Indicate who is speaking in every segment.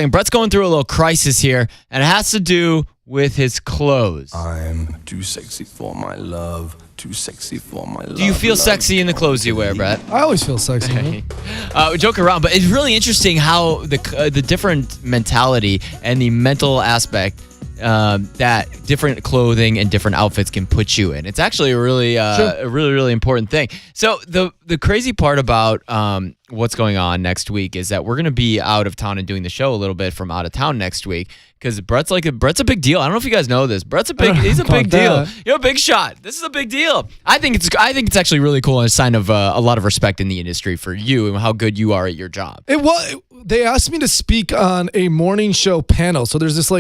Speaker 1: And Bret's going through a little crisis here, and it has to do with his clothes.
Speaker 2: I'm too sexy for my love. Too sexy for my love.
Speaker 1: Do you feel sexy in the clothes you wear, Bret?
Speaker 3: I always feel sexy. Man.
Speaker 1: We joke around, but it's really interesting how the different mentality and the mental aspect that different clothing and different outfits can put you in. It's actually a really important thing. So the crazy part about what's going on next week is that we're going to be out of town and doing the show a little bit from out of town next week because Bret's a big deal. I don't know if you guys know this. He's a big deal. You're a big shot. This is a big deal. I think it's actually really cool and a sign of a lot of respect in the industry for you and how good you are at your job.
Speaker 3: They asked me to speak on a morning show panel. So there's this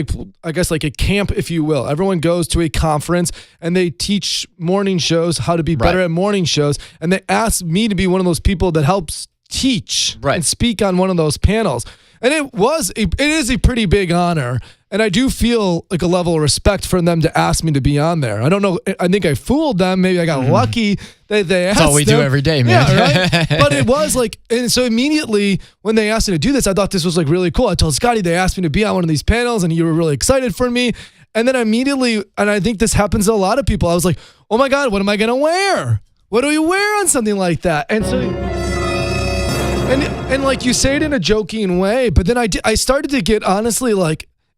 Speaker 3: I guess a camp, if you will. Everyone goes to a conference and they teach morning shows how to be better at morning shows. And they asked me to be one of those people that helps teach and speak on one of those panels. And it is a pretty big honor. And I do feel like a level of respect for them to ask me to be on there. I don't know. I think I fooled them. Maybe I got lucky that they asked.
Speaker 1: That's all we do every day, man.
Speaker 3: Yeah, right? But it was and so immediately when they asked me to do this, I thought this was really cool. I told Scotty they asked me to be on one of these panels and you were really excited for me. And then immediately, and I think this happens to a lot of people, I was like, oh my God, what am I going to wear? What do you wear on something like that? And so... And like you say it in a joking way, but then I started to get honestly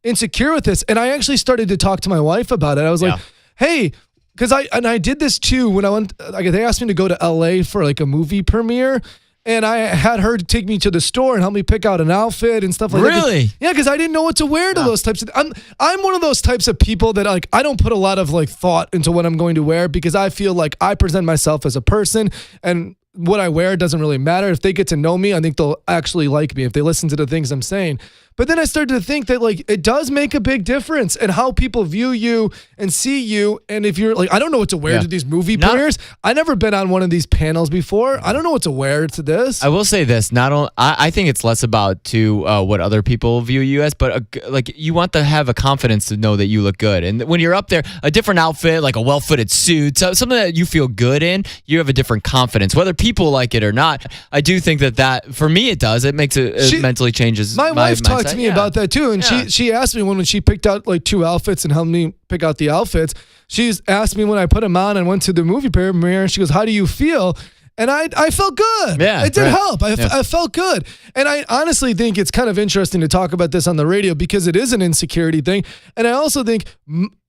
Speaker 3: insecure with this, and I actually started to talk to my wife about it. I was like, "Hey," because I did this too when I went. They asked me to go to LA for a movie premiere, and I had her take me to the store and help me pick out an outfit and stuff like that.
Speaker 1: Really?
Speaker 3: Yeah, because I didn't know what to wear to those types of. I'm one of those types of people that I don't put a lot of thought into what I'm going to wear because I feel like I present myself as a person and. What I wear doesn't really matter. If they get to know me, I think they'll actually like me if they listen to the things I'm saying. But then I started to think that it does make a big difference in how people view you and see you. And if you're I don't know what to wear to these movie premieres. I've never been on one of these panels before. I don't know what to wear to this.
Speaker 1: I will say this: I think it's less about what other people view you as, but you want to have a confidence to know that you look good. And when you're up there, a different outfit, like a well-fitted suit, something that you feel good in, you have a different confidence, whether people like it or not. I do think that for me it does. It makes it mentally changes.
Speaker 3: My wife talked to me about that too, and she asked me when she picked out 2 outfits and helped me pick out the outfits. She's asked me when I put them on and went to the movie premiere, and she goes, "How do you feel?" And I felt good.
Speaker 1: Yeah,
Speaker 3: it did help. I felt good. And I honestly think it's kind of interesting to talk about this on the radio because it is an insecurity thing. And I also think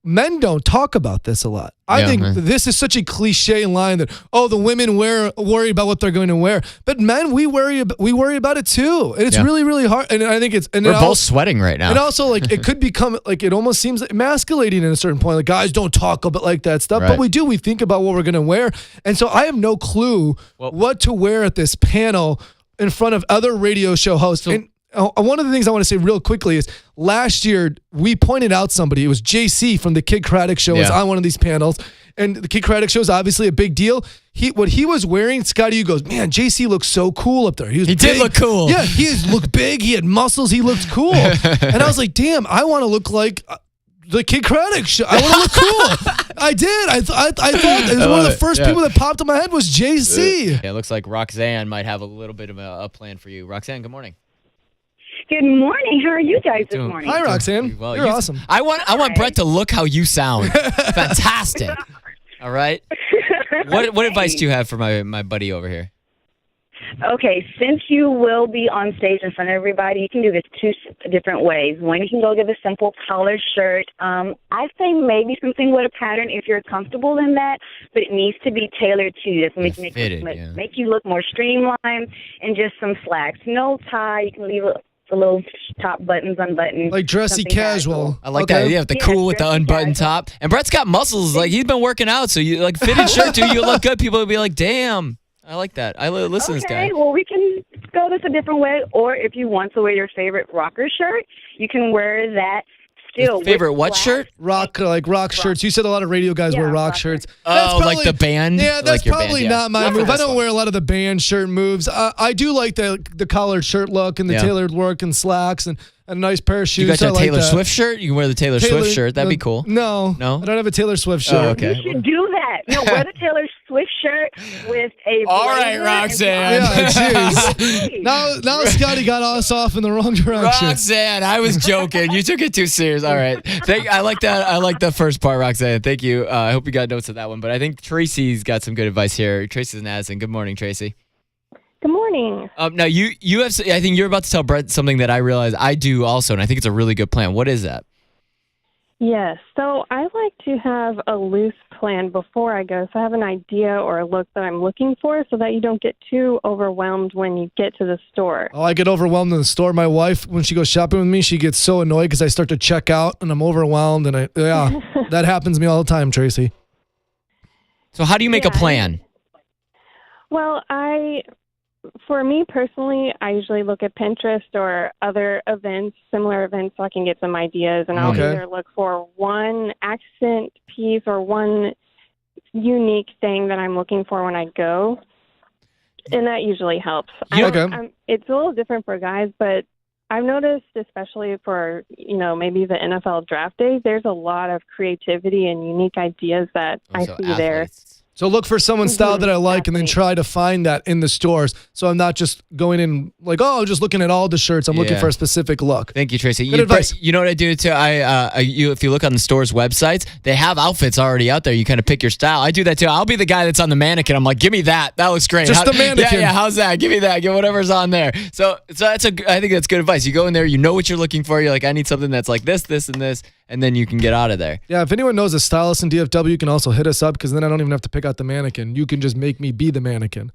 Speaker 3: men don't talk about this a lot. I think this is such a cliche line that, the women worry about what they're going to wear. But men, we worry about it too. And it's really, really hard. And I think we're
Speaker 1: both sweating right now.
Speaker 3: And also it could become it almost seems emasculating at a certain point. Guys don't talk about that stuff, but we do. We think about what we're going to wear. And so I have no clue what to wear at this panel in front of other radio show hosts. And one of the things I want to say real quickly is last year we pointed out somebody. It was JC from the Kid Craddock Show was on one of these panels. And the Kid Craddock Show is obviously a big deal. What he was wearing, Scotty, you goes, man, JC looks so cool up there. He
Speaker 1: did look cool.
Speaker 3: Yeah, looked big. He had muscles. He looked cool. And I was like, damn, I want to look like the Kid Craddock Show. I want to look cool. I did. I thought it was one of the first people that popped in my head was JC.
Speaker 1: It looks like Roxanne might have a little bit of a plan for you. Roxanne, good morning.
Speaker 4: Good morning. How are you guys this morning?
Speaker 3: Hi, Roxanne.
Speaker 1: Well,
Speaker 3: You're awesome.
Speaker 1: I want Bret to look how you sound. Fantastic. All right. What advice do you have for my buddy over here?
Speaker 4: Okay, since you will be on stage in front of everybody, you can do this 2 different ways. One, you can go get a simple collared shirt. I say maybe something with a pattern if you're comfortable in that, but it needs to be tailored to you. That's make you look more streamlined, and just some slacks. No tie. You can leave the little top buttons unbuttoned.
Speaker 3: Like dressy casual.
Speaker 1: I like that. Yeah, the cool with the unbuttoned top. And Bret's got muscles. He's been working out, so you fitted shirt too. You look good. People will be like, damn. I like that. I listen to this guy.
Speaker 4: Okay, well, we can go this a different way. Or if you want to wear your favorite rocker shirt, you can wear that still.
Speaker 1: Favorite what shirt?
Speaker 3: Rock shirts. You said a lot of radio guys wear rock shirts.
Speaker 1: Oh, like the band?
Speaker 3: Yeah, that's probably not my move. I don't
Speaker 1: one.
Speaker 3: wear a lot of the band shirt moves. I do like the collared shirt look and the tailored work and slacks. And and a nice pair of shoes.
Speaker 1: You got
Speaker 3: I
Speaker 1: your
Speaker 3: like
Speaker 1: Taylor
Speaker 3: that.
Speaker 1: Swift shirt? You can wear the Taylor Swift shirt. That'd be cool.
Speaker 3: No.
Speaker 1: No?
Speaker 3: I don't have a Taylor Swift shirt.
Speaker 1: Oh, okay.
Speaker 4: You should do that. No, wear the Taylor Swift shirt with a
Speaker 1: All right,
Speaker 4: blazer
Speaker 1: Roxanne.
Speaker 3: Yeah, jeez. now Scotty got us off in the wrong direction.
Speaker 1: Roxanne, I was joking. You took it too serious. All right. I like that. I like the first part, Roxanne. Thank you. I hope you got notes of that one. But I think Tracy's got some good advice here. Tracy's in Addison. Good morning, Tracy.
Speaker 5: Good morning.
Speaker 1: Now, you have. I think you're about to tell Bret something that I realize I do also, and I think it's a really good plan. What is that?
Speaker 5: Yes. So I like to have a loose plan before I go, so I have an idea or a look that I'm looking for, so that you don't get too overwhelmed when you get to the store.
Speaker 3: Oh, I get overwhelmed in the store. My wife, when she goes shopping with me, she gets so annoyed because I start to check out and I'm overwhelmed. And that happens to me all the time, Tracy.
Speaker 1: So how do you make a plan?
Speaker 5: Well, for me personally, I usually look at Pinterest or other events, similar events, so I can get some ideas. And I'll either look for one accent piece or one unique thing that I'm looking for when I go. And that usually helps. It's a little different for guys, but I've noticed, especially for, maybe the NFL draft day, there's a lot of creativity and unique ideas that I see there.
Speaker 3: So look for someone's style that I like and then try to find that in the stores. So I'm not just going in like, just looking at all the shirts. I'm looking for a specific look.
Speaker 1: Thank you, Tracy.
Speaker 3: Good advice.
Speaker 1: You know what I do too? If you look on the store's websites, they have outfits already out there. You kind of pick your style. I do that too. I'll be the guy that's on the mannequin. I'm like, give me that. That looks great.
Speaker 3: Just the mannequin.
Speaker 1: Yeah, how's that? Give me that. Get whatever's on there. So I think that's good advice. You go in there, you know what you're looking for. You're like, I need something that's like this, this, and this. And then you can get out of there.
Speaker 3: Yeah, if anyone knows a stylist in DFW, you can also hit us up because then I don't even have to pick out the mannequin. You can just make me be the mannequin.